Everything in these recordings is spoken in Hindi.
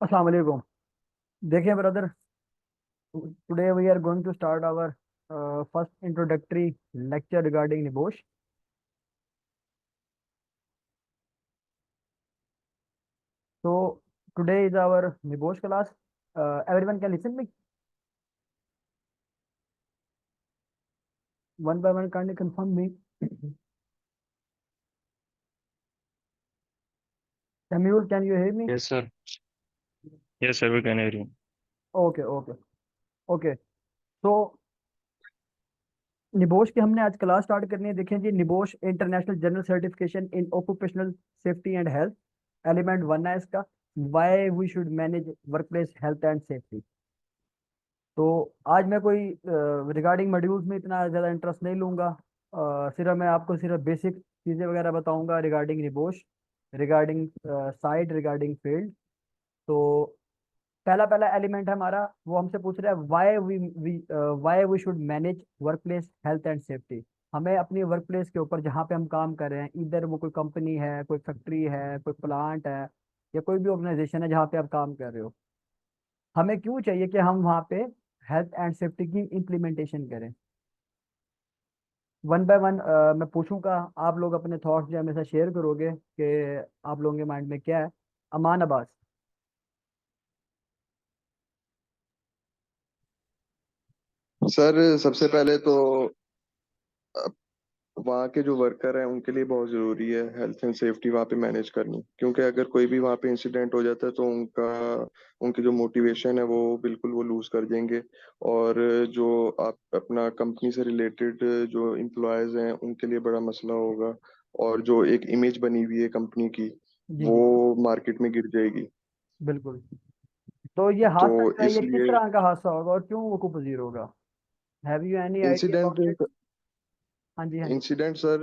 अस्सलाम वालेकुम। देखिए brother, today we are going to start our first introductory lecture regarding NEBOSH. So today is our nibosh class. Everyone can listen me. One by one, kindly confirm me. Samuel, can you hear me? Yes, sir. Yes, sir. We can hear you. Okay, okay, okay. So NEBOSH की हमने आज क्लास स्टार्ट करनी है। देखें जी, NEBOSH international general certification in occupational safety and health, element 1 है इसका। Why we should manage work place health and safety. तो आज मैं कोई रिगार्डिंग मॉड्यूल्स में इतना ज़्यादा इंटरेस्ट नहीं लूँगा। सिर्फ मैं आपको सिर्फ बेसिक चीज़ें वगैरह बताऊँगा regarding NEBOSH, regarding site, regarding field. तो पहला पहला एलिमेंट है हमारा, वो हमसे पूछ रहा है why we should manage work place health and safety. हमें अपनी वर्क प्लेस के ऊपर जहाँ पे हम काम कर रहे हैं, इधर वो कोई कंपनी है, कोई फैक्ट्री है, कोई प्लांट है, या कोई भी ऑर्गेनाइजेशन है जहाँ पे आप काम कर रहे हो, हमें क्यों चाहिए कि हम वहाँ पे हेल्थ एंड सेफ्टी की इम्प्लीमेंटेशन करें। वन बाय वन मैं पूछूंगा, आप लोग अपने थॉट्स जो है मेरे साथ शेयर करोगे कि आप लोगों के माइंड में क्या है। अमान अब्बास। सर, सबसे पहले तो वहाँ के जो वर्कर हैं उनके लिए बहुत ज़रूरी है हेल्थ एंड सेफ्टी वहाँ पे मैनेज करनी, क्योंकि अगर कोई भी वहाँ पे इंसिडेंट हो जाता है तो उनकी जो मोटिवेशन है वो बिल्कुल वो लूज कर देंगे। और जो आप अपना कंपनी से रिलेटेड जो एम्प्लॉयज़ हैं उनके लिए बड़ा मसला होगा, और जो एक इमेज बनी हुई है कंपनी की जी वो जी, मार्केट में गिर जाएगी। बिल्कुल। तो ये तो हादसा जो है, ये किस इसलिए तरह का हादसा होगा और क्यों वकूफ पजीर होगा? Have you any idea about it? Incident हाँ जी, हाँ जी। इंसिडेंट सर,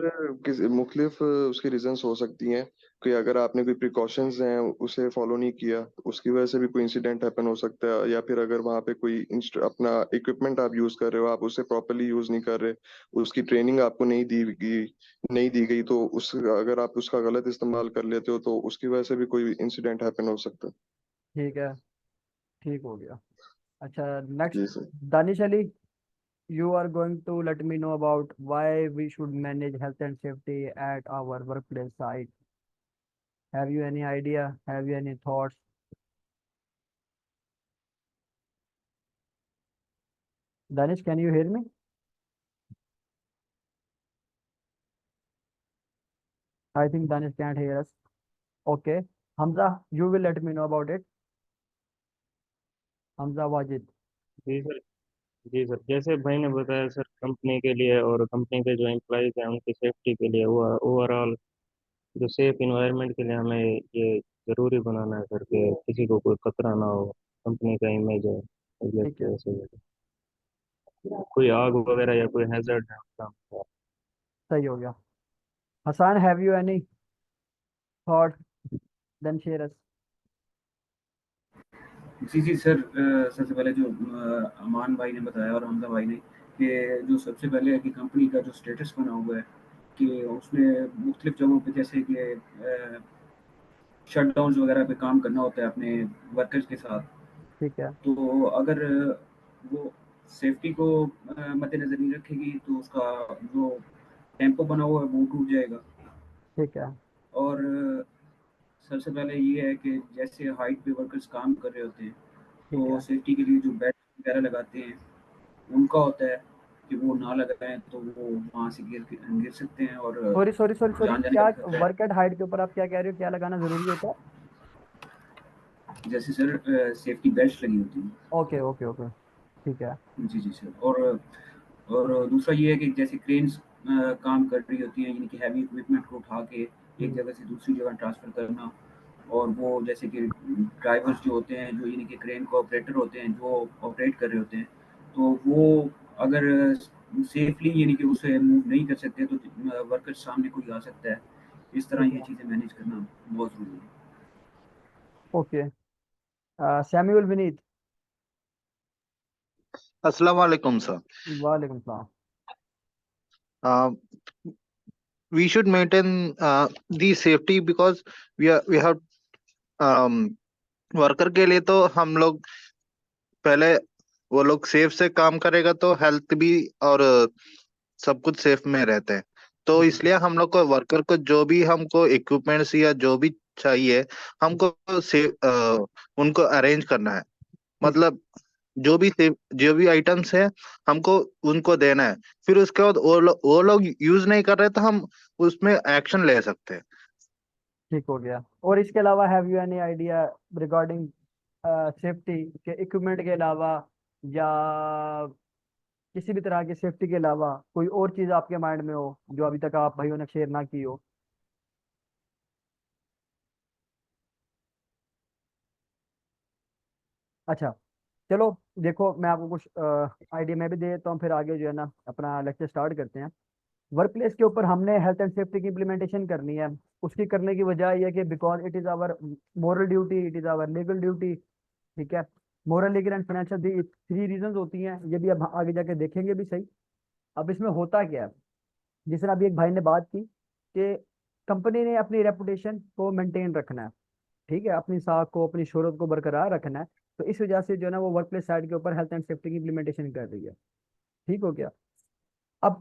किस मुख्तलिफ उसकी रीजंस हो सकती हैं कि अगर आपने कोई प्रिकॉशंस हैं उसे फॉलो नहीं किया तो उसकी वजह से भी कोई इंसिडेंट हैपन हो सकता है, या फिर अगर वहाँ पे कोई अपना इक्विपमेंट आप यूज कर रहे हो, आप उसे प्रॉपरली यूज नहीं कर रहे, उसकी ट्रेनिंग आपको नहीं दी गई तो उस अगर आप उसका गलत इस्तेमाल कर लेते हो तो उसकी वजह से भी कोई इंसिडेंट हैपन हो सकता है। ठीक है, ठीक हो गया। अच्छा, जी next, sir. Danish Ali, you are going to let me know about why we should manage health and safety at our workplace site. Have you any idea? Have you any thoughts? Danish, can you hear me? I think Danish can't hear us. Okay. Hamza, you will let me know about it. Hamza Wajid. जी सर। जी सर, जैसे भाई ने बताया सर, कंपनी के लिए और कंपनी के जो एम्प्लॉयज हैं उनकी सेफ्टी के लिए, ओवरऑल जो सेफ इन्वायरमेंट के लिए हमें ये जरूरी बनाना है सर कि किसी को कोई खतरा ना हो। कंपनी का इमेज है, इस ठीक है, वजह से कोई आग वगैरह या कोई हैजर्ड है उसका। सही हो गया। Hassan, have you any thought? Then share us. Ji ji sir, सबसे पहले जो अमान भाई ने बताया और हमजा भाई ने, कि जो सबसे पहले है कि कंपनी का जो स्टेटस बना हुआ है कि उसमें मुख्तलिफ जगहों पे जैसे कि शट डाउन वगैरह पे काम करना होता है अपने वर्कर्स के साथ। ठीक है, तो अगर वो सेफ्टी को मद्देनज़र नहीं रखेगी तो उसका जो टेम्पो बना हुआ है वो टूट जाएगा। ठीक है, और सबसे पहले ये है कि जैसे हाइट पे वर्कर्स काम कर रहे होते हैं ठीक तो है। सेफ्टी के लिए जो बेल्ट वगैरह लगाते हैं उनका होता है कि वो ना लगाएं तो वो वहाँ से गिर सकते हैं और सॉरी सॉरी सॉरी सॉरी, जान जाने क्या का भी खतरा है। वर्क एट हाइट के ऊपर आप क्या कह रहे हो? क्या लगाना जरूरी होता है? जैसे सर सेफ्टी बेल्ट लगी होती हैं। ओके ओके ओके, ठीक है। जी जी सर। और दूसरा ये है कि जैसे क्रेन्स काम कर रही होती हैं, यानी कि हैवी इक्विपमेंट को उठा के एक हम्म, जगह से दूसरी जगह ट्रांसफ़र करना। और वो जैसे कि ड्राइवर्स जो होते हैं, जो यानी कि क्रेन को ऑपरेटर होते हैं, जो ऑपरेट कर रहे होते हैं, तो वो अगर सेफली यानी कि उसे मूव नहीं कर सकते तो वर्कर सामने कोई आ सकता है। इस तरह ठीक ये है, चीज़ें मैनेज करना बहुत ज़रूरी है। ओके। सैमुअल विनीत। अस्सलाम वालेकुम सर। वालेकुम सलाम। Uh, we should maintain the safety because we have um, worker के लिए तो हम लोग पहले वो लोग सेफ से काम करेगा तो हेल्थ भी और सब कुछ सेफ में रहते हैं। तो जी इसलिए हम लोग को वर्कर को जो भी हमको इक्विपमेंट्स या जो भी चाहिए हमको उनको अरेंज करना है। ठीक मतलब जो भी आइटम्स है हमको उनको देना है। फिर उसके बाद वो लोग यूज नहीं कर रहे तो हम उसमें एक्शन ले सकते हैं। ठीक हो गया। और इसके अलावा have you any idea regarding safety के इक्विपमेंट के अलावा, या किसी भी तरह की सेफ्टी के अलावा कोई और चीज आपके माइंड में हो जो अभी तक आप भाइयों ने शेयर ना की हो? अच्छा, चलो देखो मैं आपको कुछ आइडिया मैं भी दे देता हूँ, फिर आगे जो है ना अपना लेक्चर स्टार्ट करते हैं। वर्क प्लेस के ऊपर हमने हेल्थ एंड सेफ्टी की इम्प्लीमेंटेशन करनी है। उसकी करने की वजह यह है कि because it is our moral duty, it is our legal duty. ठीक है, moral, legal and financial, the three reasons होती हैं, ये भी अब आगे जाके देखेंगे भी सही। अब इसमें होता क्या है, जिस तरह अभी एक भाई ने बात की कि कंपनी ने अपनी रेपुटेशन को मेंटेन रखना है, ठीक है, अपनी साख को, अपनी शोहरत को बरकरार रखना है। तो इस वजह से जो है ना वो वर्क प्लेस साइड के ऊपर हेल्थ एंड सेफ्टी की इम्प्लीमेंटेशन कर रही है। ठीक हो गया। अब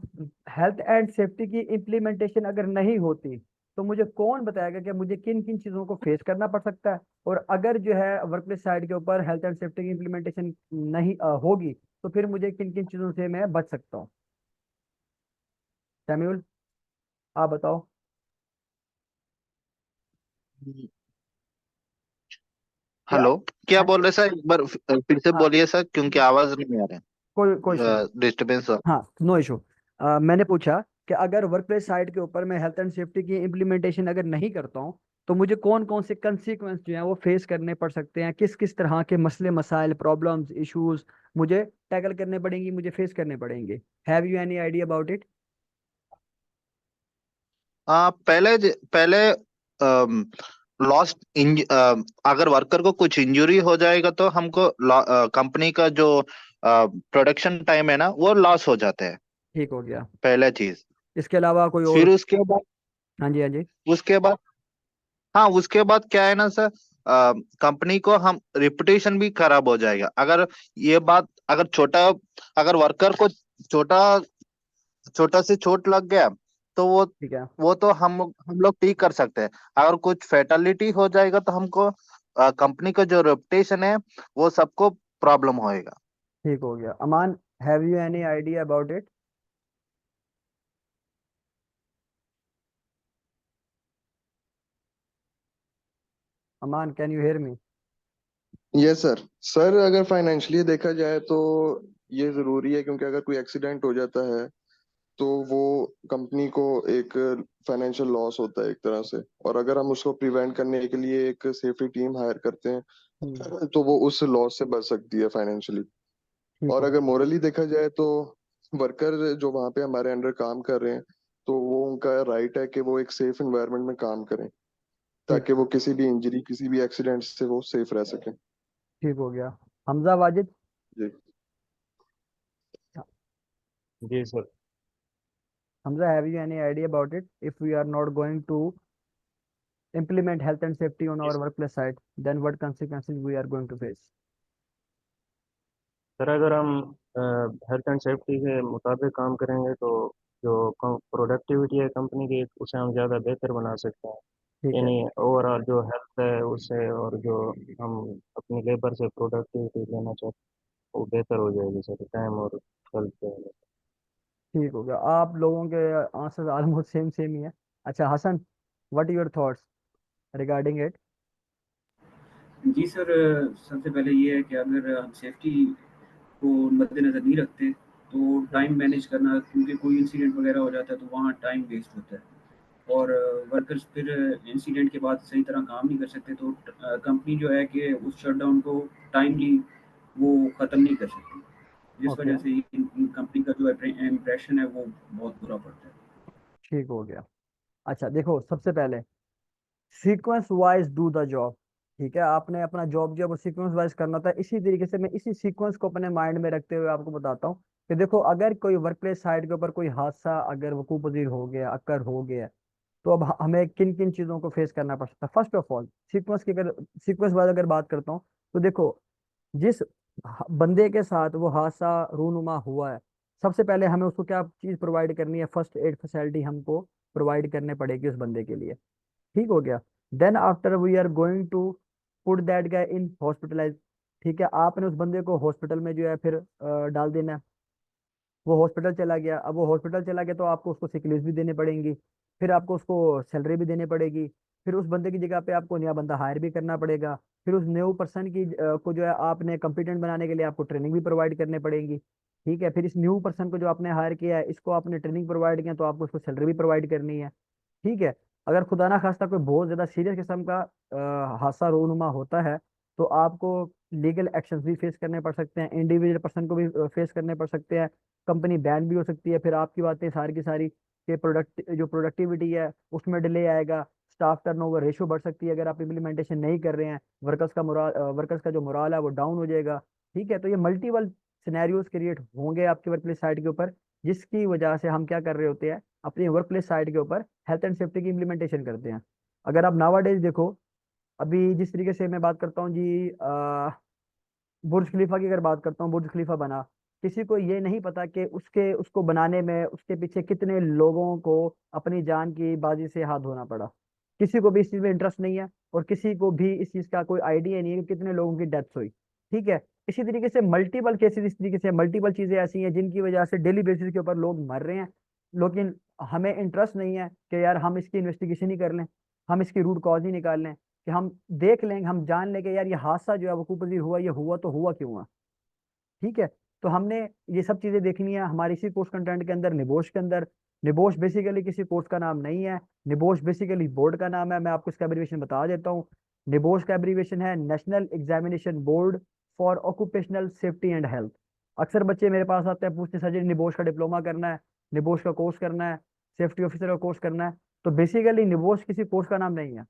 हेल्थ एंड सेफ्टी की इम्प्लीमेंटेशन अगर नहीं होती तो मुझे कौन बताएगा कि मुझे किन किन चीज़ों को फेस करना पड़ सकता है, और अगर जो है वर्क प्लेस साइड के ऊपर हेल्थ एंड सेफ्टी की इम्प्लीमेंटेशन नहीं होगी तो फिर मुझे किन किन चीज़ों से मैं बच सकता हूँ? सैम्यूल, आप बताओ। क्या? हेलो, क्या हाँ, बोल रहे सर? एक बार फिर से हाँ, बोलिए सर, क्योंकि आवाज नहीं आ कोई इशू नहीं। रहा, डिस्टरबेंस। हाँ, नो इशू। मैंने पूछा कि अगर वर्क प्लेस साइट के ऊपर मैं हेल्थ एंड सेफ्टी की इम्प्लीमेंटेशन अगर नहीं करता हूँ तो मुझे कौन कौन से कंसीक्वेंस जो हैं वो फेस करने पड़ सकते हैं, किस किस तरह के मसले मसाइल, प्रॉब्लम्स, इश्यूज मुझे टैकल करने पड़ेंगी, मुझे फेस करने पड़ेंगे। Have you any idea about it? पहले लॉस्ट अगर वर्कर को कुछ इंजरी हो जाएगा तो हमको कंपनी का जो प्रोडक्शन टाइम है ना वो लॉस हो जाता है, ठीक हो गया। पहला चीज। इसके अलावा कोई फिर और? उसके बाद हाँ जी, हाँ जी। उसके बाद हाँ, उसके बाद क्या है ना सर, कंपनी को हम रिपुटेशन भी खराब हो जाएगा। अगर ये बात अगर अगर वर्कर को छोटा छोटा से चोट लग गया तो ठीक है, वो तो हम लोग ठीक कर सकते हैं। अगर कुछ फैटेलिटी हो जाएगा तो हमको कंपनी का जो रेपुटेशन है वो सबको प्रॉब्लम होएगा। ठीक हो गया। Aman, have you any idea about it? Aman, can you hear me? Yes sir. Sir अगर फाइनेंशियली देखा जाए तो ये जरूरी है, क्योंकि अगर कोई एक्सीडेंट हो जाता है तो वो कंपनी को एक फाइनेंशियल लॉस होता है एक तरह से। और अगर हम उसको प्रिवेंट करने के लिए एक सेफ्टी टीम हायर करते हम्म, हैं तो वो उस लॉस से बच सकती है फाइनेंशियली। ठीक और हो अगर गया। मोरली देखा जाए तो वर्कर जो वहाँ पे हमारे अंडर काम कर रहे हैं, तो वो उनका राइट है कि वो एक सेफ एनवायरनमेंट में काम करें, ठीक ताकि वो किसी भी इंजरी, किसी भी एक्सीडेंट से वो सेफ रह सके। ठीक हो गया। हमजा, वाजिद? जी। जी sir. Hamza, have you any idea about it? If we are not going to implement health and safety on our workplace site, then what consequences we are going to face? Sir अगर हम हेल्थ एंड सेफ्टी के मुताबिक काम करेंगे तो जो प्रोडक्टिविटी है कंपनी की उसे हम ज़्यादा बेहतर बना सकते हैं। ठीक है, यानी ओवरऑल जो हेल्थ है उससे, और जो हम अपनी लेबर से प्रोडक्टिविटी लेना चाहते हैं वो बेहतर हो जाएगी सर, टाइम और हेल्थ पे। ठीक हो गया। आप लोगों के आंसर ऑलमोस्ट सेम सेम ही है। अच्छा Hasan, what your thoughts regarding it? जी सर, सबसे पहले ये है कि अगर हम सेफ्टी को मद्देनज़र नहीं रखते तो टाइम मैनेज करना, क्योंकि कोई इंसिडेंट वगैरह हो जाता है तो वहाँ टाइम वेस्ट होता है और वर्कर्स फिर इंसिडेंट के बाद सही तरह काम नहीं कर सकते, तो कंपनी जो है कि उस शटडाउन को टाइमली वो ख़त्म नहीं कर सकती, जिस ओके, वजह से कंपनी का जो इम्प्रेशन है वो बहुत बुरा पड़ता है। ठीक हो गया। अच्छा देखो, सबसे पहले sequence wise do the job. ठीक है, आपने अपना जॉब जो है वो सीक्वेंस वाइज करना था। इसी तरीके से मैं इसी सीक्वेंस को अपने माइंड में रखते हुए आपको बताता हूँ कि देखो, अगर कोई वर्क प्लेस साइट के ऊपर कोई हादसा अगर वकूफ पजीर हो गया, अकर हो गया, तो अब हमें किन किन चीज़ों को फेस करना पड़ सकता है। First of all sequence wise अगर बात करता हूँ, तो देखो, जिस बंदे के साथ वो हादसा रूनुमा हुआ है, सबसे पहले हमें उसको क्या चीज़ प्रोवाइड करनी है, फर्स्ट एड फैसिलिटी हमको प्रोवाइड करने पड़ेगी उस बंदे के लिए। ठीक हो गया। Then after we are going to put that guy in hospitalize. ठीक है, आपने उस बंदे को हॉस्पिटल में जो है फिर डाल देना है। वो हॉस्पिटल चला गया, अब वो हॉस्पिटल चला गया तो आपको उसको सिक लीव भी देनी पड़ेंगी, फिर आपको उसको सैलरी भी देनी पड़ेगी, फिर उस बंदे की जगह पे आपको नया बंदा हायर भी करना पड़ेगा, फिर उस न्यू पर्सन की को जो है आपने कंपिटेंट बनाने के लिए आपको ट्रेनिंग भी प्रोवाइड करनी पड़ेगी। ठीक है, फिर इस न्यू पर्सन को जो आपने हायर किया है, इसको आपने ट्रेनिंग प्रोवाइड किया तो आपको उसको सैलरी भी प्रोवाइड करनी है। ठीक है, अगर खुदा ना खास्ता कोई बहुत ज्यादा सीरियस किस्म का हादसा रूनुमा होता है, तो आपको लीगल एक्शंस भी फेस करने पड़ सकते हैं, इंडिविजुअल पर्सन को भी फेस करने पड़ सकते हैं, कंपनी बैन भी हो सकती है, फिर आपकी बातें सारी की सारी के प्रोडक्टिविटी है उसमें डिले आएगा, स्टाफ टर्नओवर रेशियो बढ़ सकती है अगर आप इम्प्लीमेंटेशन नहीं कर रहे हैं, वर्कर्स का जो मोराल है वो डाउन हो जाएगा। ठीक है, तो ये मल्टीपल सिनेरियोज क्रिएट होंगे आपके वर्क प्लेस साइट के ऊपर, जिसकी वजह से हम क्या कर रहे होते हैं, अपनी वर्क प्लेस साइट के ऊपर हेल्थ एंड सेफ्टी की इम्प्लीमेंटेशन करते हैं। अगर आप नावाडेज देखो, अभी जिस तरीके से मैं बात करता हूँ जी, बुर्ज खलीफा की अगर बात करता हूँ, बुर्ज खलीफा बना, किसी को ये नहीं पता कि उसको बनाने में उसके पीछे कितने लोगों को अपनी जान की बाजी से हाथ धोना पड़ा। किसी को भी इस चीज में इंटरेस्ट नहीं है, और किसी को भी इस चीज का कोई आइडिया नहीं है कि कितने लोगों की डेथ हुई। ठीक है, इसी तरीके से मल्टीपल केसेस, इस तरीके से मल्टीपल चीजें ऐसी हैं जिनकी वजह से डेली बेसिस के ऊपर लोग मर रहे हैं, लेकिन हमें इंटरेस्ट नहीं है कि यार हम इसकी इन्वेस्टिगेशन ही कर लें, हम इसकी रूट कॉज ही निकाल लें, कि हम देख लेंगे, हम जान लेंगे यार ये हादसा जो है वकूफ़ पजीर हुआ, ये हुआ तो हुआ क्यों है। ठीक है, तो हमने ये सब चीजें देखनी है हमारे इसी कोर्स कंटेंट के अंदर, निबोश के अंदर। निबोश बेसिकली किसी कोर्स का नाम नहीं है, निबोश बेसिकली बोर्ड का नाम है। मैं आपको इसका एब्रीविएशन बता देता हूँ। निबोश का एब्रीविएशन है national examination board for occupational safety and health. अक्सर बच्चे मेरे पास आते हैं, पूछते हैं, सर जी निबोश का डिप्लोमा करना है, निबोश का कोर्स करना है, सेफ्टी ऑफिसर का कोर्स करना है। तो बेसिकली निबोश किसी कोर्स का नाम नहीं है।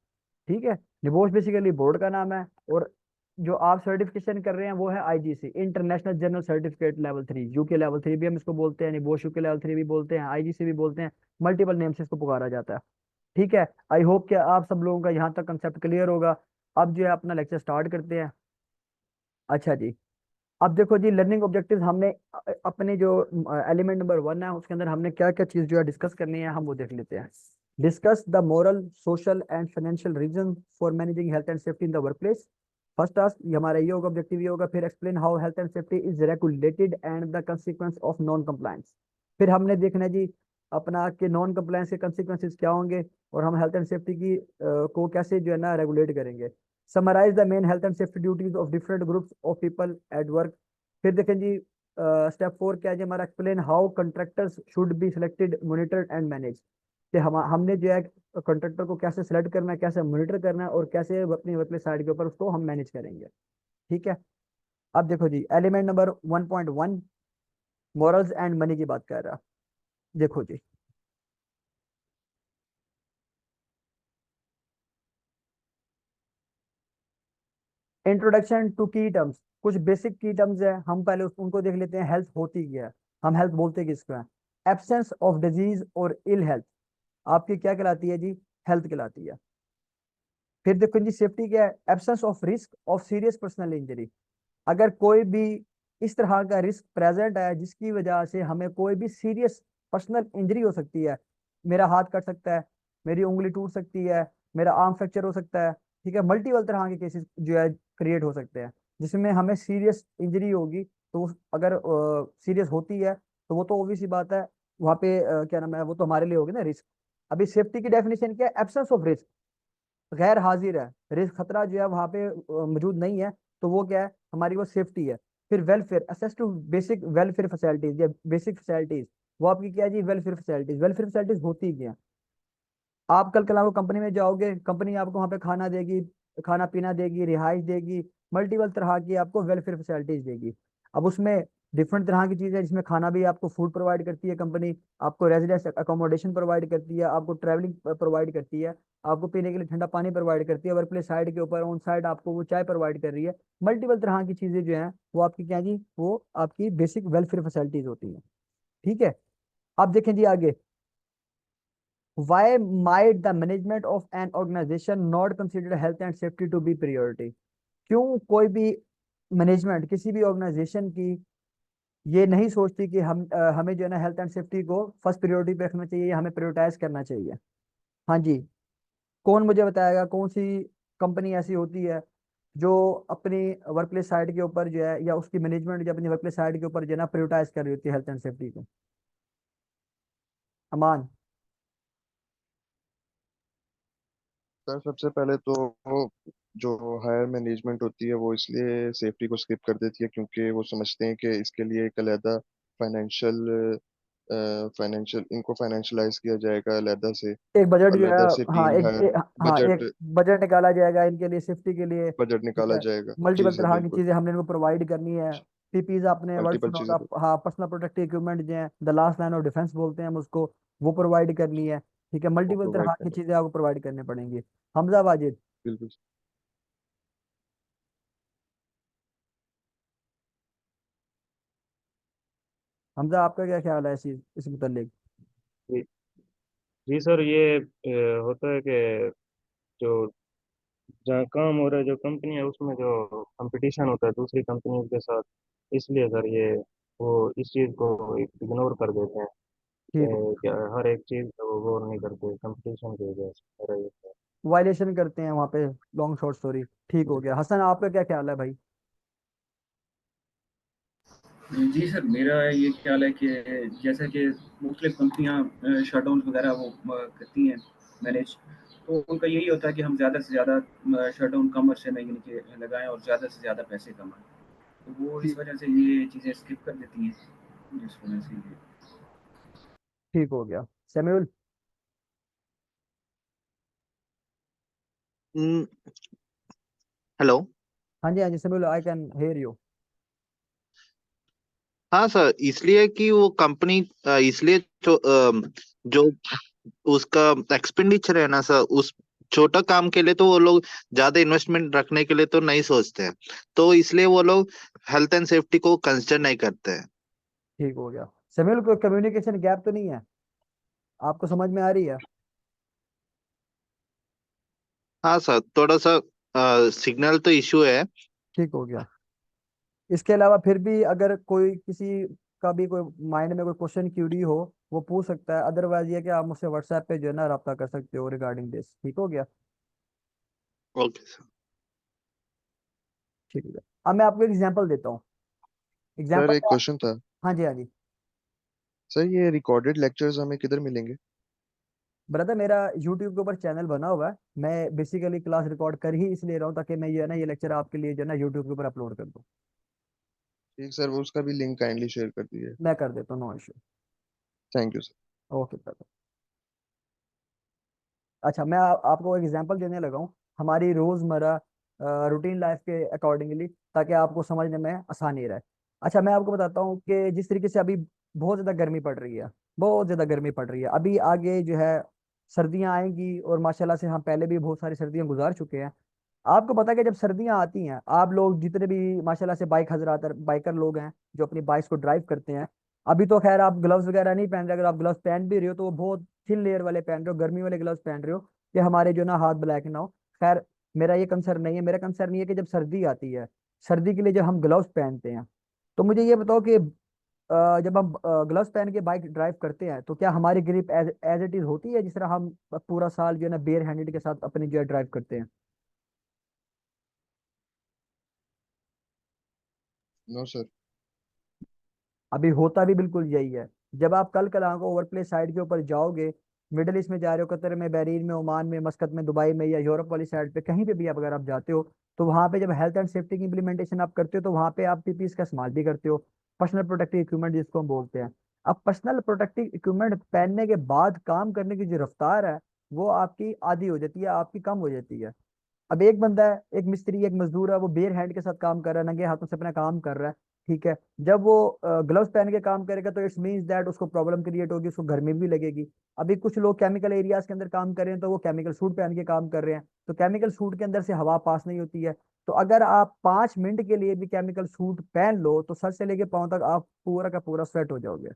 ठीक है, निबोश बेसिकली बोर्ड का नाम है, और जो आप सर्टिफिकेशन कर रहे हैं वो है IGC, international general certificate level 3, UK level 3 भी हम इसको बोलते हैं, निबोश यूके लेवल 3 भी बोलते हैं, आईजीसी भी बोलते हैं, मल्टीपल नेम से इसको पुकारा जाता है। ठीक है, आई होप कि आप सब लोगों का यहाँ तक कंसेप्ट क्लियर होगा। अब जो है अपना लेक्चर स्टार्ट करते हैं। अच्छा जी, अब देखो जी, लर्निंग ऑब्जेक्टिव्स हमने अपने जो एलिमेंट नंबर 1 है उसके अंदर हमने क्या क्या चीज जो है डिस्कस करनी है, हम वो देख लेते हैं। Discuss the moral, social and financial reason for managing health and safety in the work place. First task ये हमारा ये होगा, ऑब्जेक्टिव ये होगा। फिर explain how health and safety is regulated and the consequence of non compliance. फिर हमने देखना है जी अपना कि नॉन कंप्लायंस के कंसिक्वेंसेस क्या होंगे, और हम हेल्थ एंड सेफ्टी की को कैसे जो है ना रेगुलेट करेंगे। Summarize the main health and safety duties of different groups of people at work. फिर देखें जी स्टेप 4 क्या है जी हमारा, explain how contractors should be selected, monitored and manage. कि हमने जो है कॉन्ट्रैक्टर को कैसे सेलेक्ट करना है, कैसे मॉनिटर करना है, और कैसे अपनी वर्कप्लेस साइड के ऊपर उसको हम मैनेज करेंगे। ठीक है, अब देखो जी element number 1.1 morals and money की बात कर रहा। देखो जी, इंट्रोडक्शन टू की टर्म्स, कुछ बेसिक की टर्म्स है, हम पहले उनको देख लेते हैं। हेल्थ होती क्या है, हम हेल्थ बोलते किसको है, एब्सेंस ऑफ डिजीज और इल हेल्थ आपकी क्या कहलाती है जी, हेल्थ कहलाती है। फिर देखो जी सेफ्टी क्या है, absence of risk of serious personal injury. अगर कोई भी इस तरह का रिस्क प्रेजेंट है जिसकी वजह से हमें कोई भी सीरियस पर्सनल इंजरी हो सकती है, मेरा हाथ कट सकता है, मेरी उंगली टूट सकती है, मेरा आर्म फ्रैक्चर हो सकता है। ठीक है, मल्टीपल तरह के केसेस जो है क्रिएट हो सकते हैं जिसमें हमें सीरियस इंजरी होगी। तो अगर सीरियस होती है तो वो तो ऑब्वियस सी बात है, वहाँ पे क्या नाम है, वो तो हमारे लिए होगी ना रिस्क। अभी सेफ्टी की डेफिनेशन क्या है, एब्सेंस ऑफ रिस्क, गैर हाजिर है, रिस्क खतरा जो है वहां पे मौजूद नहीं है, तो वो क्या है, हमारी वो सेफ्टी है। फिर welfare, access to basic welfare facilities या बेसिक फैसिलिटीज, वो आपकी क्या है जी, वेलफेयर फैसिलिटीज। वेलफेयर फैसिलिटीज होती क्या है, आप कल कल को कंपनी में जाओगे, कंपनी आपको वहाँ पे खाना देगी, खाना पीना देगी, रिहाइश देगी, मल्टीपल तरह की आपको वेलफेयर फैसिलिटीज देगी। अब उसमें डिफरेंट तरह की चीज़ें, जिसमें खाना भी आपको फूड प्रोवाइड करती है कंपनी, आपको रेजिडेंस अकोमोडेशन प्रोवाइड करती है, आपको ट्रैवलिंग प्रोवाइड करती है, आपको पीने के लिए ठंडा पानी प्रोवाइड करती है, वर्क प्लेस साइड के ऊपर ऑन साइड आपको वो चाय प्रोवाइड कर रही है। मल्टीपल तरह की चीज़ें जो हैं वो आपकी क्या जी, वो आपकी बेसिक वेलफेयर फैसिलिटीज होती हैं। ठीक है, आप देखें जी आगे, why might the management of an organization not consider health and safety to be priority? क्यों कोई भी मैनेजमेंट किसी भी ऑर्गेनाइजेशन की ये नहीं सोचती कि हमें जो है ना हेल्थ एंड सेफ्टी को फर्स्ट प्रायोरिटी पे रखना चाहिए या हमें प्रायोरिटाइज करना चाहिए? हाँ जी, कौन मुझे बताएगा कौन सी कंपनी ऐसी होती है जो अपनी वर्कप्लेस साइड के ऊपर जो है या उसकी मैनेजमेंट जो अपनी वर्कप्लेस साइड के ऊपर जो है ना प्रायोरिटाइज कर रही होती है हेल्थ एंड सेफ्टी को? अमान। सर सबसे पहले तो जो हायर मैनेजमेंट होती है वो इसलिए सेफ्टी को स्किप कर देती है क्योंकि वो समझते हैं कि इसके लिए एक अलहदा फाइनेंशियल फाइनेंशियल इनको फाइनेंशियलाइज किया जाएगा अलहदा से, एक बजट जो है, अलहदा से हाँ टीम हायर हाँ बजट एक बजट निकाला जाएगा इनके लिए सेफ्टी के लिए। बजट ठीक निकाला है, जाएगा। जी मल्टीपल सर तरह की बिल्कुल। चीजें हमने इनको प्रोवाइड करनी है। पीपीज आपने वर्ड मल्टीपल सुना चीजें होगा, हाँ पर्सनल प्रोटेक्टिव इक्विपमेंट जो है the last line of defence बोलते हैं हम उसको, वो प्रोवाइड करनी है। ठीक है, वो मल्टीपल प्रोवाइड तरह की करना। चीजें आपको प्रोवाइड करनी पड़ेंगी। हमजा वाजिद। बिल्कुल। हमजा आपका क्या ख्याल है इस मुतल्लिक? जी जी सर, ये होता है कि जो जहाँ काम हो रहा है, जो कंपनी है, उसमें जो कंपटीशन होता है दूसरी कंपनियों के साथ, इसलिए सर ये वो इस चीज़ को इग्नोर कर देते हैं। ठीक हो, क्या हर एक चीज़ पे वो गौर नहीं करते कंपटीशन की वजह से, मेरा ये है। वायलेशन करते हैं वहाँ पे, लॉन्ग शॉर्ट स्टोरी। ठीक हो गया। हसन आपका क्या ख्याल है भाई? जी सर, मेरा ये ख्याल है कि जैसा कि मुख्तलिफ कंपनियाँ शटडाउन वगैरह वो करती हैं मैनेज, तो उनका यही होता है कि हम ज़्यादा से ज़्यादा शटडाउन कम अरसे में यानी कि लगाएँ और ज़्यादा से ज़्यादा पैसे कमाएँ। तो वो इस ठीक, वजह से ये चीज़ें स्किप कर देती हैं, जिस वजह से ये ठीक हो गया। सैम्यूल। Hmm, hello. हाँ जी Samuel, I can hear you. हाँ सर, इसलिए कि वो कंपनी इसलिए जो उसका एक्सपेंडिचर है ना सर, उस छोटा काम के लिए तो वो लोग ज्यादा इन्वेस्टमेंट रखने के लिए तो नहीं सोचते हैं, तो इसलिए वो लोग हेल्थ एंड सेफ्टी को कंसिडर नहीं करते हैं। ठीक हो गया। सैम्यूल, कोई कम्युनिकेशन गैप तो नहीं है? आपको समझ में आ रही है? हाँ सर, थोड़ा सा सिग्नल तो इशू है। ठीक हो गया। इसके अलावा फिर भी अगर कोई किसी का भी कोई माइंड में कोई क्वेश्चन क्यूरी हो, वो पूछ सकता है। अदरवाइज ये कि आप मुझसे व्हाट्सएप पे जो है ना रब्ता कर सकते हो रिगार्डिंग दिस। ठीक हो गया। Okay sir. ठीक है, अब मैं आपको एक एग्जांपल देता हूँ। सर एग्जांपल एक क्या? क्वेश्चन था। हाँ जी हाँ जी। सर ये रिकॉर्डेड लेक्चर्स हमें किधर मिलेंगे? ब्रदर, मेरा यूट्यूब के ऊपर चैनल बना हुआ है। मैं बेसिकली क्लास रिकॉर्ड कर ही इसलिए रहा हूँ ताकि मैं ये है ना ये लेक्चर आपके लिए जो है ना यूट्यूब के ऊपर अपलोड कर दूँ। ठीक सर, वो उसका भी लिंक काइंडली शेयर कर दीजिए। मैं कर देता हूँ, no issue. Thank you sir. Okay brother. अच्छा, मैं आपको एक एग्जांपल देने लगा हूँ हमारी रोजमर्रा रूटीन लाइफ के अकॉर्डिंगली, ताकि आपको समझने में आसानी रहे। अच्छा, मैं आपको बताता हूँ कि जिस तरीके से अभी बहुत ज़्यादा गर्मी पड़ रही है, बहुत ज़्यादा गर्मी पड़ रही है। अभी आगे जो है सर्दियाँ आएंगी और माशाल्लाह से हम पहले भी बहुत सारी सर्दियाँ गुजार चुके हैं। आपको पता है कि जब सर्दियाँ आती हैं, आप लोग जितने भी माशाल्लाह से बाइक हजरात बाइकर लोग हैं जो अपनी बाइक्स को ड्राइव करते हैं, अभी तो खैर आप ग्लव्स वगैरह नहीं पहन रहे। अगर आप ग्लव्स पहन भी रहे हो तो वो बहुत थिन लेयर वाले पहन रहे हो, गर्मी वाले ग्लव्स पहन रहे हो कि हमारे जो ना हाथ ब्लैक ना हो। खैर, मेरा ये कंसर्न नहीं है। मेरा कंसर्न ये है कि जब सर्दी आती है, सर्दी के लिए जब हम ग्लव्स पहनते हैं, तो मुझे ये बताओ कि जब हम ग्लव्स पहन के बाइक ड्राइव करते हैं तो क्या हमारी grip as as it is होती है जिस तरह हम पूरा साल जो है ना बेयर हैंडेड के साथ अपनी जो है ड्राइव करते हैं? No sir. अभी होता भी बिल्कुल यही है। जब आप कल कल को वर्क प्लेस साइड के ऊपर जाओगे, मिडिल ईस्ट में जा रहे हो, कतर में, बहरीन में, ओमान में, मस्कत में, दुबई में, या यूरोप वाली साइड पे कहीं पे भी आप अगर आप जाते हो, तो वहां पे जब हेल्थ एंड सेफ्टी की इंप्लीमेंटेशन आप करते हो तो वहां पे आप पीपीज का इस्तेमाल भी करते हो, पर्सनल प्रोटेक्टिव इक्विपमेंट जिसको हम बोलते हैं। अब पर्सनल प्रोटेक्टिव इक्विपमेंट पहनने के बाद काम करने की जो रफ्तार है, वो आपकी आधी हो जाती है, आपकी कम हो जाती है। अब एक बंदा है, एक मिस्त्री, एक मजदूर है, वो बेयर हैंड के साथ काम कर रहा है, नंगे हाथों से अपना काम कर रहा है। ठीक है, जब वो ग्लव्स पहन के काम करेगा तो इट्स मीन्स दैट उसको प्रॉब्लम क्रिएट होगी, उसको गर्मी भी लगेगी। अभी कुछ लोग केमिकल एरियाज के अंदर काम कर रहे हैं तो वो केमिकल सूट पहन के काम कर रहे हैं, तो केमिकल सूट के अंदर से हवा पास नहीं होती है। तो अगर आप 5 मिनट के लिए भी केमिकल सूट पहन लो तो सर से लेके पाँव तक आप पूरा का पूरा स्वेट हो जाओगे।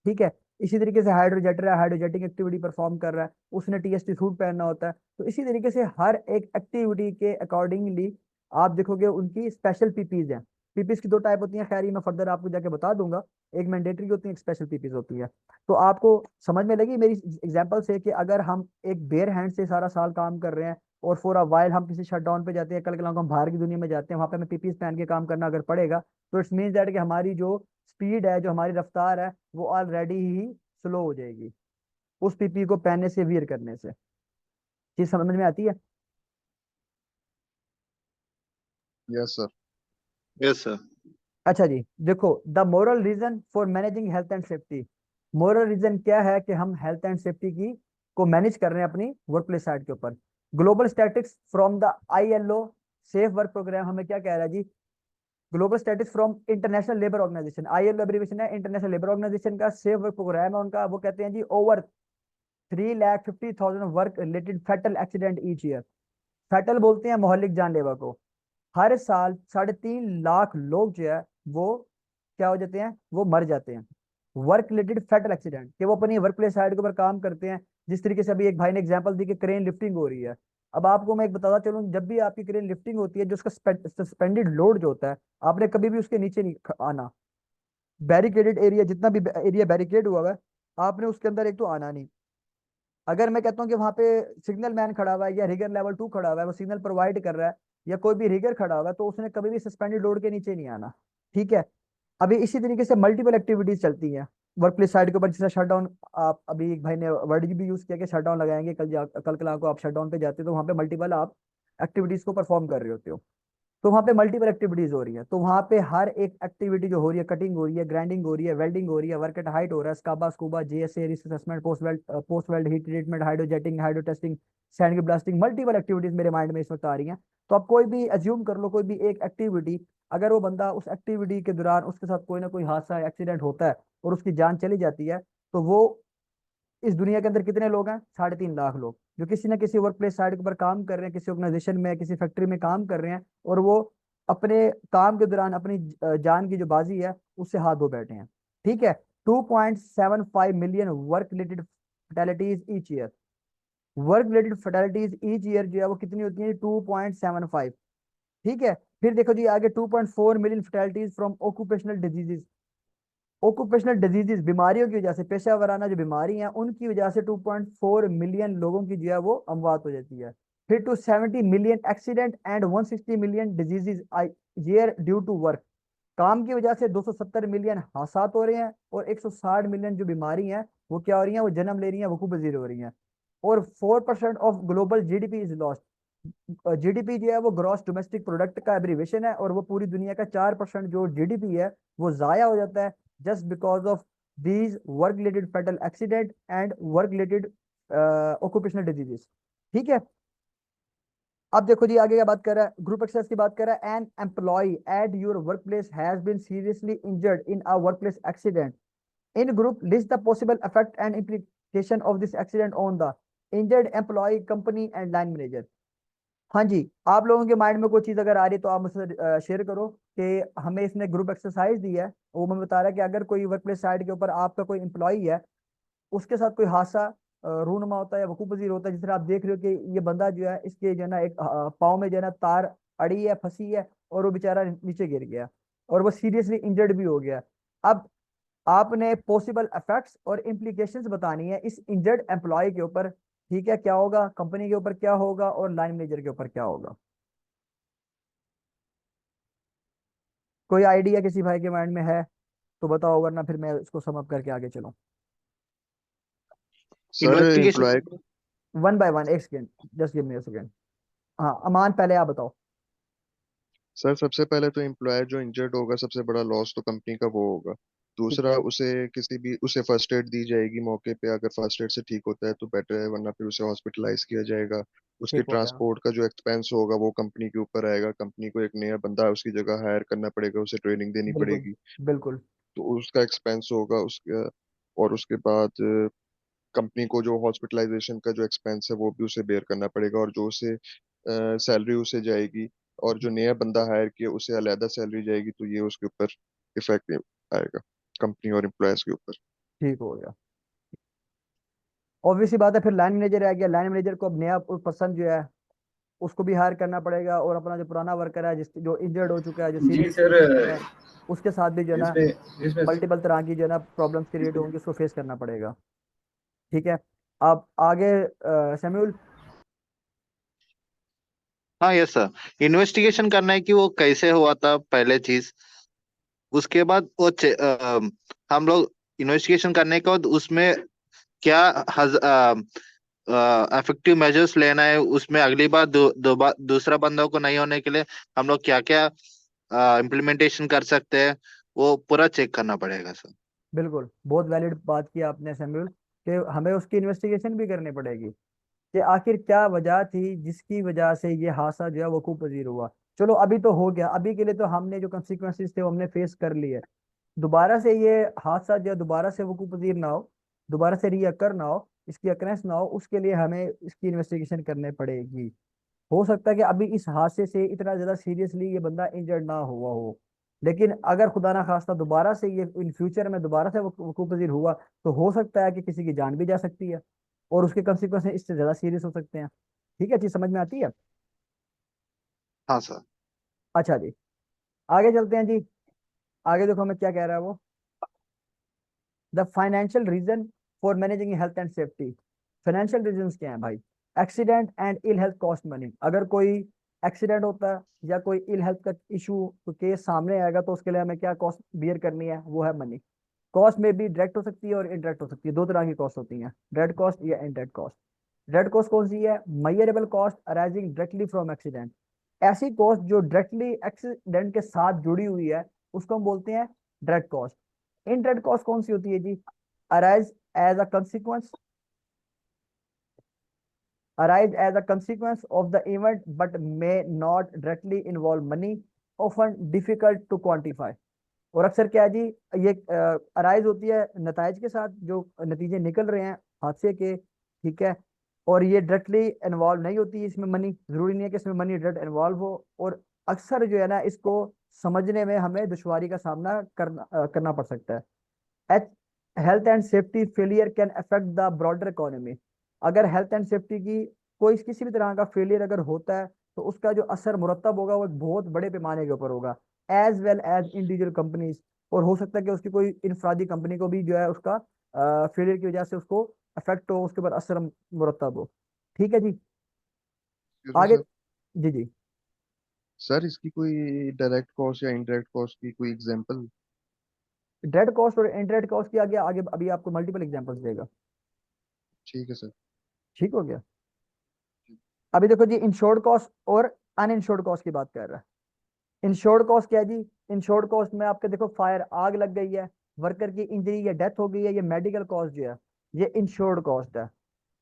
ठीक है, इसी तरीके से हाइड्रोजेटर है, हाइड्रोजेटिंग एक्टिविटी परफॉर्म कर रहा है, उसने टीएसटी सूट पहनना होता है। तो इसी तरीके से हर एक एक्टिविटी के अकॉर्डिंगली आप देखोगे उनकी स्पेशल पीपीज हैं। पीपीज की दो टाइप होती हैं, खैर ये मैं फर्दर आपको जाके बता दूंगा। एक मैंडेटरी होती है, एक स्पेशल पीपीज होती है। तो आपको समझ में लगी मेरी एग्जांपल से कि अगर हम एक बेयर हैंड से सारा साल काम कर रहे हैं और फॉर अ वाइल हम किसी शटडाउन पे जाते हैं, कल को हम बाहर की दुनिया में जाते हैं, वहां पे हमें पीपीज पहन के काम करना अगर पड़ेगा, तो इट्स मीन्स दैट कि हमारी जो स्पीड है, जो हमारी रफ्तार है, वो ऑलरेडी ही स्लो हो जाएगी उस पीपी को पहनने से, वियर करने से। चीज समझ में आती है? Yes sir. Yes sir. अच्छा जी, देखो the moral reason for managing health and safety. Moral reason क्या है कि हम हेल्थ एंड सेफ्टी की को मैनेज कर रहे हैं अपनी वर्क प्लेस साइड के ऊपर। Global statistics from the ILO safe work programme हमें क्या कह रहा है जी? Global statistics from international labour organisation, ILO abbreviation है इंटरनेशनल लेबर ऑर्गेनाइजेशन का सेफ वर्क प्रोग्राम है उनका। वो कहते हैं जी over 3,50,000 work related fatal accident each year. Fatal बोलते हैं मोहल्लिक जानलेवा को। हर साल 3.5 लाख लोग जो है वो क्या हो जाते हैं, वो मर जाते हैं वर्क रिलेटेड फैटल एक्सीडेंट, कि वो अपनी वर्क प्लेस साइड के ऊपर काम करते हैं। जिस तरीके से अभी एक भाई ने एग्जांपल दी कि क्रेन लिफ्टिंग हो रही है। अब आपको मैं एक बताता चलूं, जब भी आपकी क्रेन लिफ्टिंग होती है, जो उसका सस्पेंडेड लोड जो होता है, आपने कभी भी उसके नीचे नहीं आना। बैरिकेडेड एरिया, जितना भी एरिया बैरिकेड हुआ है, आपने उसके अंदर एक तो आना नहीं। अगर मैं कहता हूँ कि वहां पे सिग्नल मैन खड़ा हुआ है या रिगर लेवल 2 खड़ा हुआ है, वो सिग्नल प्रोवाइड कर रहा है, या कोई भी रिगर खड़ा हुआ है, तो उसने कभी भी सस्पेंडेड लोड के नीचे नहीं आना। ठीक है। अभी इसी तरीके से मल्टीपल एक्टिविटीज चलती हैं वर्क प्लेस साइड के ऊपर, जैसे शटडाउन। आप अभी एक भाई ने वर्ड भी यूज किया कि शटडाउन लगाएंगे, कल कल को आप शटडाउन पे जाते हो तो वहां पे मल्टीपल आप एक्टिविटीज को परफॉर्म कर रहे होते हो। तो वहां पे मल्टीपल एक्टिविटीज हो रही है, तो वहां पे हर एक एक्टिविटी जो हो रही है, कटिंग हो रही है, ग्राइंडिंग हो रही है, वेल्डिंग हो रही है, वर्क एट हाइट हो रहा है, scuba scuba JSA risk assessment, post weld heat treatment, hydrojetting, hydro testing, sand blasting, multiple activities मेरे माइंड में इस वक्त आ रही हैं। तो आप कोई भी अज्यूम कर लो, कोई भी एक एक्टिविटी, अगर वो बंदा उस एक्टिविटी के दौरान उसके साथ कोई ना कोई हादसा एक्सीडेंट होता है और उसकी जान चली जाती है, तो वो इस दुनिया के अंदर कितने लोग हैं? 3.5 लाख लोग, जो किसी ना किसी वर्क प्लेस साइट के ऊपर काम कर रहे हैं, किसी ऑर्गेनाइजेशन में, किसी फैक्ट्री में काम कर रहे हैं, और वो अपने काम के दौरान अपनी जान की जो बाजी है उससे हाथ धो बैठे हैं। ठीक है। 2.75 million work related fatalities each year. Work related fatalities each year जो है वो कितनी होती है? 2.75। ठीक है। फिर देखो जी आगे, 2.4 million fatalities from occupational diseases. Occupational diseases, बीमारियों की वजह से, पेशा वराना जो बीमारी हैं उनकी वजह से 2.4 मिलियन लोगों की जो है वो अमवात हो जाती है। फिर 270 million accident and 160 million diseases year due to work. काम की वजह से 270 मिलियन हादसात हो रहे हैं, और 160 मिलियन जो बीमारी हैं वो क्या हो रही हैं, वो जन्म ले रही हैं, वकूफ पजीर हो रही हैं। और 4% of global GDP is lost. GDP जो है वो ग्रॉस डोमेस्टिक प्रोडक्ट का एब्रीवेशन है, और वो पूरी दुनिया का 4% जो जीडीपी है वो जाया हो जाता है, just because of these work related fatal accident and work related occupational diseases. ठीक है। अब देखो जी आगे क्या बात कर रहा है, ग्रुप एक्सरसाइज की बात कर रहा है। An employ at your work place has been seriously injured in a work place accident. In group list the possible effect and implication of this accident on the injured employee, company and line manager। हाँ जी, आप लोगों के माइंड में कोई चीज अगर आ रही है तो आप मुझसे शेयर करो कि हमें इसने ग्रुप एक्सरसाइज दी है, वो मैं बता रहा है कि अगर कोई वर्क प्लेस साइड के ऊपर आपका कोई एम्प्लॉई है, उसके साथ कोई हादसा रूनमा होता है या वकूफ पजीर होता है, जिस तरह आप देख रहे हो कि ये बंदा जो है, इसके जो है ना एक पाँव में जो है ना तार अड़ी है, फंसी है, और वो बेचारा नीचे गिर गया और वो सीरियसली इंजर्ड भी हो गया। अब आपने पॉसिबल इफेक्ट्स और इम्प्लीकेशंस बतानी है इस इंजर्ड एम्प्लॉय के ऊपर। ठीक है, क्या होगा, कंपनी के ऊपर क्या होगा, और लाइन मैनेजर के ऊपर क्या होगा? कोई आइडिया किसी भाई के माइंड में है तो बताओ, वरना फिर मैं इसको सम अप करके आगे चलूं। Sir employ investigation. One by one, एक second, just give me a second. हाँ अमान, पहले आप बताओ। सर सबसे पहले तो एम्प्लॉयर जो इंजर्ड होगा, सबसे बड़ा लॉस तो कंपनी का वो होगा। ठीक दूसरा, है। उसे फर्स्ट एड दी जाएगी मौके पे, अगर फर्स्ट एड से ठीक होता है तो बेटर है, वरना फिर उसे हॉस्पिटलाइज किया जाएगा। उसके ठीक हो गया। ट्रांसपोर्ट का जो एक्सपेंस होगा वो कंपनी के ऊपर आएगा, कंपनी को एक नया बंदा उसकी जगह हायर करना पड़ेगा, उसे ट्रेनिंग देनी बिल्कुल। पड़ेगी, बिल्कुल। तो उसका एक्सपेंस होगा उसका। और उसके बाद कंपनी को जो हॉस्पिटलाइजेशन का जो एक्सपेंस है वो भी उसे बेयर करना पड़ेगा, और जो उसे सैलरी उसे जाएगी, और जो नया बंदा हायर किया उसे अलहदा सैलरी जाएगी, तो ये उसके ऊपर इफेक्ट आएगा, कंपनी और एम्प्लॉयज के ऊपर। ठीक हो गया। ऑब्वियसली बात है, फिर लाइन मैनेजर आ गया, लाइन मैनेजर को अब नया पर्सन जो है उसको भी हायर करना पड़ेगा, और अपना जो पुराना वर्कर है जिस जो इंजर्ड हो चुका है, जो जी सीरियस सर, कंडीशन में है, उसके साथ भी जो है ना इसमें इसमें मल्टीपल तरह की जो है ना प्रॉब्लम्स क्रिएट होंगी, उसको फेस करना पड़ेगा। ठीक है, अब आगे सैम्यूल। हाँ यस सर, इन्वेस्टिगेशन करना है कि वो कैसे हुआ था पहले चीज। उसके बाद हम लोग इन्वेस्टिगेशन करने के बाद उसमें क्या इफेक्टिव मेजर्स लेना है, उसमें अगली बार दूसरा बंदों को नहीं होने के लिए हम लोग क्या क्या इम्प्लीमेंटेशन कर सकते हैं, वो पूरा चेक करना पड़ेगा सर। बिल्कुल, बहुत वैलिड बात की आपने सैम्यूल, कि हमें उसकी इन्वेस्टिगेशन भी करनी पड़ेगी कि आखिर क्या वजह थी जिसकी वजह से ये हादसा जो है वो खूब पजीर हुआ। चलो अभी तो हो गया, अभी के लिए तो हमने जो कंसिक्वेंसेस थे वो हमने फेस कर लिए। दोबारा से ये हादसा जो है दोबारा से वकूफ पजीर ना हो, दोबारा से रीअकर ना हो, इसकी अकरेंस ना हो, उसके लिए हमें इसकी इन्वेस्टिगेशन करनी पड़ेगी। हो सकता है कि अभी इस हादसे से इतना ज्यादा सीरियसली ये बंदा इंजर्ड ना हुआ हो, लेकिन अगर खुदा ना खास्ता दोबारा से ये इन फ्यूचर में दोबारा से वकूफ पजीर हुआ, तो हो सकता है कि किसी की जान भी जा सकती है, और उसके कंसिक्वेंस इससे ज्यादा सीरियस हो सकते हैं। ठीक है, चीज समझ में आती है। हाँ सर। अच्छा जी, आगे चलते हैं जी। आगे देखो हमें क्या कह रहा है वो, the financial reason for managing health and safety. Financial reason क्या है भाई? Accident and ill health cost money. अगर कोई एक्सीडेंट होता है या कोई इल हेल्थ का इशू केस सामने आएगा, तो उसके लिए हमें क्या कॉस्ट बियर करनी है? वो है मनी। कॉस्ट में भी डायरेक्ट हो सकती है और इनडायरेक्ट हो सकती है, दो तरह की कॉस्ट होती है, डायरेक्ट कॉस्ट या इनडायरेक्ट कॉस्ट। डायरेक्ट कॉस्ट कौन सी है? Measurable cost arising directly from accident. ऐसी कॉस्ट जो डायरेक्टली एक्सीडेंट के साथ जुड़ी हुई है उसको हम बोलते हैं डायरेक्ट कॉस्ट। इनडायरेक्ट कॉस्ट कौन सी होती है जी? Arise as a consequence, arise as a consequence of the event but may not directly involve money, often difficult to quantify। और अक्सर क्या है जी, ये अराइज होती है नताइज के साथ, जो नतीजे निकल रहे हैं हादसे के। ठीक है, और ये डायरेक्टली इन्वॉल्व नहीं होती इसमें मनी, जरूरी नहीं है कि इसमें मनी डायरेक्ट इन्वॉल्व हो, और अक्सर जो है ना इसको समझने में हमें दुश्वारी का सामना करना पड़ सकता है। Health and safety failure can affect the broader economy. अगर हेल्थ एंड सेफ्टी की कोई किसी भी तरह का फेलियर अगर होता है, तो उसका जो असर मुरतब होगा वो एक बहुत बड़े पैमाने के ऊपर होगा, as well as individual companies. और हो सकता है कि उसकी कोई इनफरादी कंपनी को भी जो है उसका फेलियर की वजह से उसको अफेक्ट हो, उसके ऊपर असर मुरतब हो। ठीक है जी, एक्सक्यूज मी आगे। सर। जी जी, सर इसकी कोई डायरेक्ट कॉस्ट या इनडायरेक्ट कॉस्ट की कोई एग्जांपल? डायरेक्ट कॉस्ट और इनडायरेक्ट कॉस्ट की आगे आगे अभी आपको मल्टीपल एग्जांपल्स देगा। ठीक है सर। ठीक हो गया। अभी देखो जी, इंश्योर्ड कॉस्ट और अनइंश्योर्ड कॉस्ट की बात कर रहा है। इंश्योर्ड कॉस्ट क्या है जी? इंश्योर्ड कॉस्ट में आपके देखो फायर, आग लग गई है, वर्कर की इंजरी या डेथ हो गई है, ये मेडिकल कॉस्ट जो है ये इंश्योर्ड कॉस्ट है।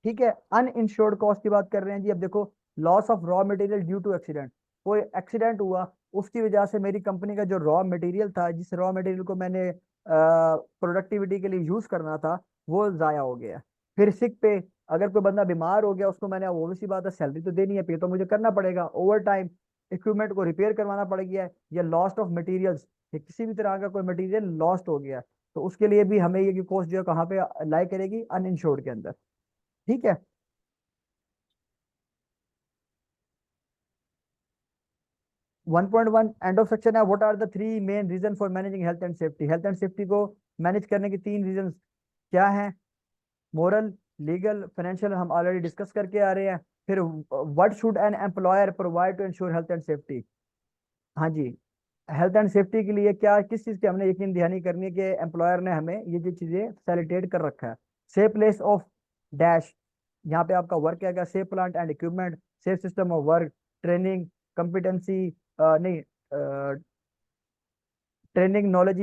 ठीक है, अनइंश्योर्ड कॉस्ट की बात कर रहे हैं जी। अब देखो, loss of raw material due to accident. कोई एक्सीडेंट हुआ, उसकी वजह से मेरी कंपनी का जो रॉ मटेरियल था, जिस रॉ मटेरियल को मैंने प्रोडक्टिविटी के लिए यूज करना था, वो जाया हो गया। फिर सिक पे, अगर कोई बंदा बीमार हो गया, उसको मैंने वो सी बात है सैलरी तो देनी है, पे तो मुझे करना पड़ेगा। ओवर टाइम इक्विपमेंट को रिपेयर करवाना पड़ गया, या लॉस्ट ऑफ मटेरियल्स, किसी भी तरह का कोई मटेरियल लॉस्ट हो गया, तो उसके लिए भी हमें ये कॉस्ट जो है कहाँ पे लाई करेगी? अनइंश्योर्ड के अंदर। ठीक है, 1.1 एंड ऑफ सेक्शन है, what are the three main reason for managing health and safety. हेल्थ एंड सेफ्टी को मैनेज करने के तीन रीजन क्या हैं? मोरल, लीगल, फाइनेंशियल, हम ऑलरेडी डिस्कस करके आ रहे हैं। फिर what should an employer provide to ensure health and safety. हाँ जी, हेल्थ एंड सेफ्टी के लिए क्या किस चीज़ की हमने यकीन दहानी करनी है कि एम्प्लॉयर ने हमें ये जो चीज़ें फैसिलिटेट कर रखा है। सेफ प्लेस ऑफ डैश, यहाँ पे आपका वर्क क्या क्या, safe plant and equipment, safe system of work, training, competency, नहीं, training, knowledge,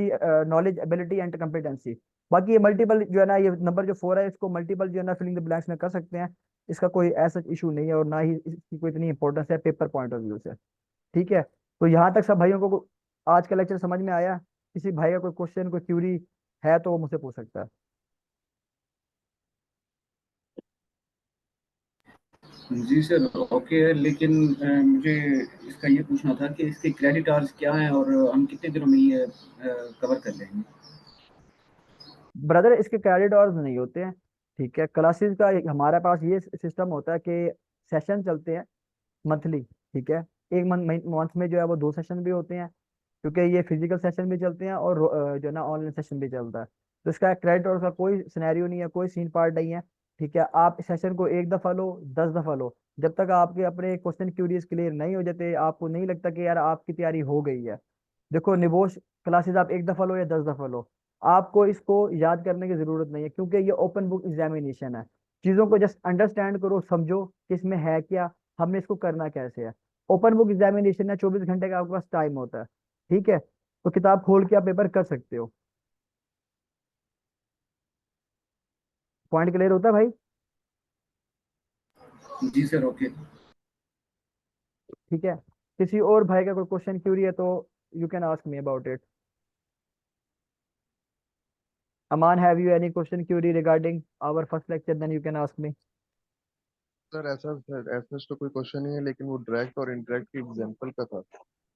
knowledge, ability and competency. बाकी ये मल्टीपल जो है ना, ये नंबर जो 4 है, इसको मल्टीपल जो है ना फिलिंग द ब्लैंक्स में कर सकते हैं। इसका कोई ऐसा इशू नहीं है, और ना ही इसकी कोई इतनी इंपॉर्टेंस है पेपर पॉइंट ऑफ व्यू से। ठीक है, तो यहाँ तक सब भाइयों को आज का लेक्चर समझ में आया? किसी भाई का कोई क्वेश्चन, कोई क्यूरी है तो वो मुझसे पूछ सकता है। जी सर, ओके है, लेकिन मुझे इसका ये पूछना था कि इसके क्रेडिट आवर्स क्या हैं और हम कितने दिनों में ये कवर कर लेंगे? ब्रदर, इसके क्रेडिट आवर्स नहीं होते हैं, ठीक है, क्लासेस का हमारे पास ये सिस्टम होता है कि सेशन चलते हैं मंथली। ठीक है, एक मंथ में जो है वो 2 सेशन भी होते हैं, क्योंकि ये फिजिकल सेशन भी चलते हैं और जो है ना ऑनलाइन सेशन भी चलता है। तो इसका क्रेडिट और उसका कोई सिनेरियो नहीं है, कोई सीन पार्ट नहीं है। ठीक है, आप सेशन को 1 दफा लो, 10 दफा लो, जब तक आपके अपने क्वेश्चन क्यूरीज क्लियर नहीं हो जाते, आपको नहीं लगता कि यार आपकी तैयारी हो गई है। देखो निबोश क्लासेस आप 1 दफा लो या 10 दफा लो, आपको इसको याद करने की जरूरत नहीं है, क्योंकि ये ओपन बुक एग्जामिनेशन है। चीजों को जस्ट अंडरस्टैंड करो, समझो कि इसमें है क्या, हमने इसको करना कैसे है। ओपन बुक एग्जामिनेशन है, 24 घंटे का आपके पास टाइम होता है। ठीक है, तो किताब खोल के आप पेपर कर सकते हो। पॉइंट क्लियर होता है भाई? जी सर, ओके। ठीक है, किसी और भाई का कोई क्वेश्चन क्यूरी है तो you can ask me about it. Aman, have you any question query regarding our first lecture, then you can ask me. Sir ऐसा तो कोई क्वेश्चन नहीं है, लेकिन वो डायरेक्ट और इनडायरेक्ट के एग्जांपल का था।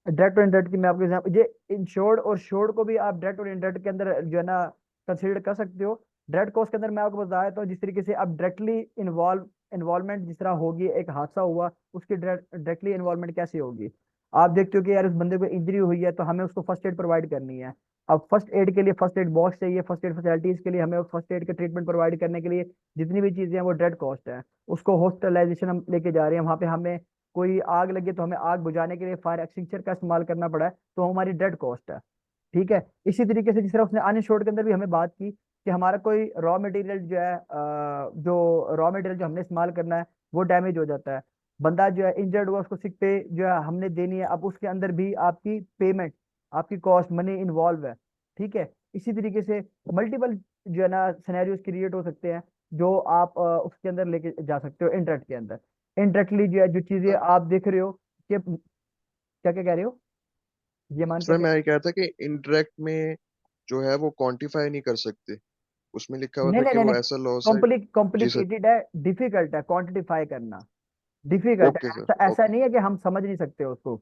डायरेक्ट और इनडायरेक्ट की मैं आपको ये इंश्योर्ड और श्योर्ड को भी आप डायरेक्ट और इनडायरेक्ट के अंदर जो है ना कंसीडर कर सकते हो। डायरेक्ट कॉस्ट के अंदर मैं आपको बताया तो जिस तरीके से आप डायरेक्टली इन्वॉल्वमेंट जिस तरह होगी, एक हादसा हुआ उसकी डायरेक्टली इन्वॉल्वमेंट कैसे होगी। आप देखते हो कि यार उस बंदे को इंजरी हुई है तो हमें उसको फर्स्ट एड प्रोवाइड करनी है। अब फर्स्ट एड के लिए फर्स्ट एड बॉक्स चाहिए, फर्स्ट एड फैसिलिटीज के लिए हमें फर्स्ट एड का ट्रीटमेंट प्रोवाइड करने के लिए जितनी भी चीजें हैं वो डायरेक्ट कॉस्ट है। उसको हॉस्पिटलाइजेशन हम लेके जा रहे हैं, वहां पे हमें कोई आग लगे तो हमें आग बुझाने के लिए फायर एक्सटिंग्विशर का इस्तेमाल करना पड़ा है, तो हमारी डेड कॉस्ट है। ठीक है, इसी तरीके से जिस तरह उसने अनश्योर्ड के अंदर भी हमें बात की कि हमारा कोई रॉ मटेरियल जो है जो रॉ मटेरियल जो हमने इस्तेमाल करना है वो डैमेज हो जाता है, बंदा जो है इंजर्ड हुआ, उसको सिक पे जो है हमने देनी है, अब उसके अंदर भी आपकी पेमेंट, आपकी कॉस्ट मनी इन्वॉल्व है। ठीक है, इसी तरीके से मल्टीपल जो है ना सिनेरियोज क्रिएट हो सकते हैं जो आप उसके अंदर लेके जा सकते हो इंटरेक्ट के अंदर। इनडायरेक्टली जो है जो चीजें सर आप देख रहे हो कि क्या क्या कह रहे हो, ये मान क्या सर क्या। मैं ये कह रहा था कि इनडायरेक्ट में जो है वो क्वांटिफाई नहीं कर सकते, उसमें लिखा हुआ नहीं था नहीं कि नहीं वो नहीं, ऐसा लॉस है। जी सर। कॉम्प्लिकेटेड है, डिफिकल्ट है क्वांटिफाई करना, डिफिकल्ट है। Okay sir. ऐसा ओके नहीं है कि हम समझ नहीं सकते उसको,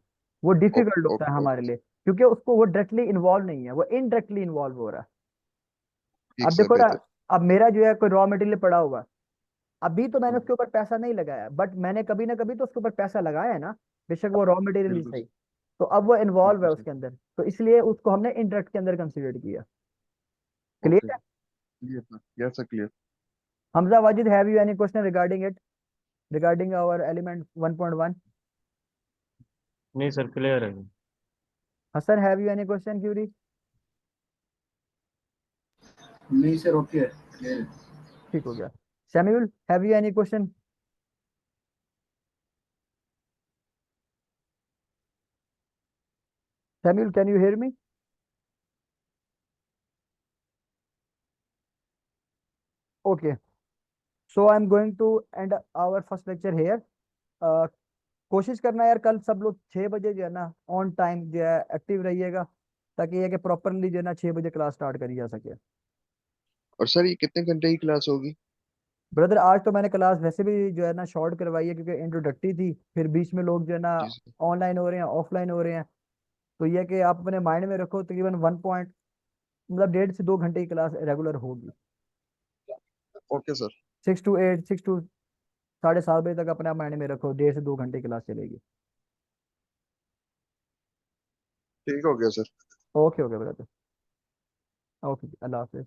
वो ओके डिफिकल्ट होता है ओके हमारे ओके। लिए, क्योंकि उसको वो डायरेक्टली इन्वॉल्व नहीं है, वो इनडायरेक्टली इन्वॉल्व हो रहा है। ठीक अब सर, देखो ना, बेहतर। अब मेरा जो है कोई रॉ मटेरियल पड़ा हुआ है, अभी तो मैंने हम्म, उसके ऊपर पैसा नहीं लगाया, बट मैंने कभी ना कभी तो उसके ऊपर पैसा लगाया है ना, बेशक वो रॉ मटेरियल ही बिल्कुल सही। तो अब वो इन्वॉल्व बिल्कुल है सर। उसके अंदर, तो इसलिए उसको हमने इंटरेक्ट के अंदर कंसिडर किया। ओके, क्लियर है? Clear sir, yes sir, clear. Hamza Wajid, have you any question regarding it, regarding our element 1.1? नहीं सर, क्लियर है। Hassan, have you any question, Curie? नहीं सर, ओके है, क्लियर है। ठीक हो गया। Samuel, have you any question? Samuel, can you hear me? Okay. So I'm going to end our first lecture here. Uh, कोशिश करना यार कल सब लोग 6 बजे जो है ना ऑन टाइम जो है एक्टिव रहिएगा, ताकि ये कि प्रॉपरली जो है ना 6 बजे क्लास स्टार्ट करी जा सके। और सर ये कितने घंटे की क्लास होगी? ब्रदर आज तो मैंने क्लास वैसे भी जो है ना शॉर्ट करवाई है, क्योंकि इंट्रोडक्टरी थी, फिर बीच में लोग जो है ना जी सर। ऑनलाइन हो रहे हैं ऑफलाइन हो रहे हैं। तो ये कि आप अपने माइंड में रखो तकरीबन 1 मतलब 1.5 से 2 घंटे की क्लास रेगुलर होगी। Okay sir. 6 to 8, 6 to 7:30 तक अपने माइंड में रखो, 1.5 से 2 घंटे क्लास चलेगी। ठीक हो गया sir. Okay okay brother, okay, Allah हाफिज।